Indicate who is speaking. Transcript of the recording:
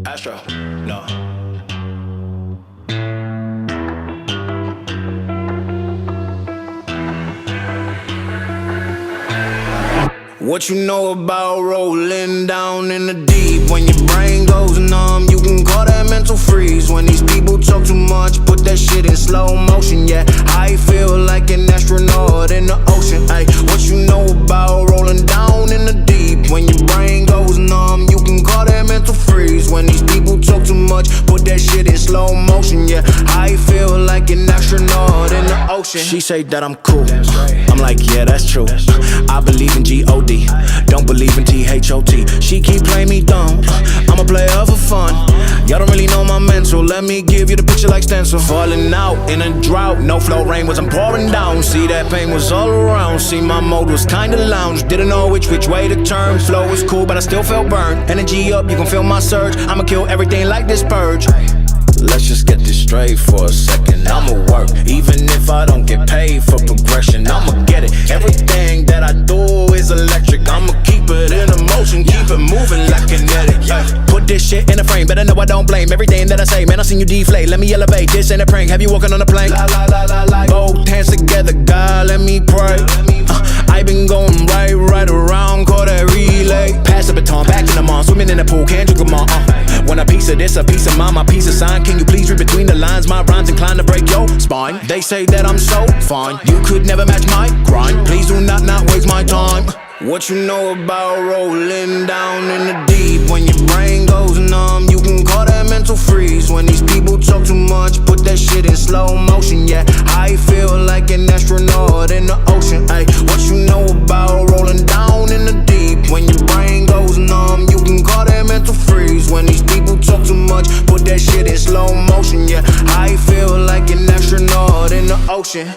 Speaker 1: Astro, no. What you know about rolling down in the deep? When your brain goes numb, you can call that mental freeze. When these people talk too much, put that shit in slow motion. Yeah, I feel like an astronaut in the ocean. Ay, what you know about rolling down in the deep? When your brain goes numb, you can call that mental freeze. When these people talk too much, put that shit in slow motion. Yeah, I feel like an astronaut in the ocean. She say that I'm cool, I'm like, yeah, that's true. I believe in G-O-D, don't believe in T-H-O-T. She keep playing me dumb, I'm a player for fun. Y'all don't really know my mental, let me give you the picture like stencil. Falling out in a drought, no flow, rain wasn't pouring down. See, that pain was all around, see, my mode was kinda lounge. Didn't know which way to turn, flow was cool but I still felt burned. Energy up, you can feel my surge, I'ma kill everything like this purge. Let's just get this straight for a second. I'ma work, even if I don't get paid for progression. I'ma get it, everything that I do is electric. I'ma keep it in motion, keep it moving like kinetic. Put this shit in a frame, better know I don't blame everything that I say. Man, I seen you deflate, let me elevate, this ain't a prank. Have you walking on a plane? Both hands together, God, let me pray. I been going right around, call that relay. Pass the baton, back in the mall, swimming in the pool, can't drink them all. Want a piece of this, a piece of mine, my piece of sign. Can you please read between the lines? My rhymes inclined to break your spine. They say that I'm so fine, you could never match my grind. Please do not waste my time. What you know about rolling down in the deep? When your brain goes numb, you can call that mental freeze. When these people talk too much, put that shit in slow motion. Yeah, I feel like an astronaut in the ocean. Ay, what you know about rolling down in the deep? When your brain goes numb, you can call that mental freeze. When these people talk too much, put that shit in slow motion. Yeah, I feel like an astronaut in the ocean.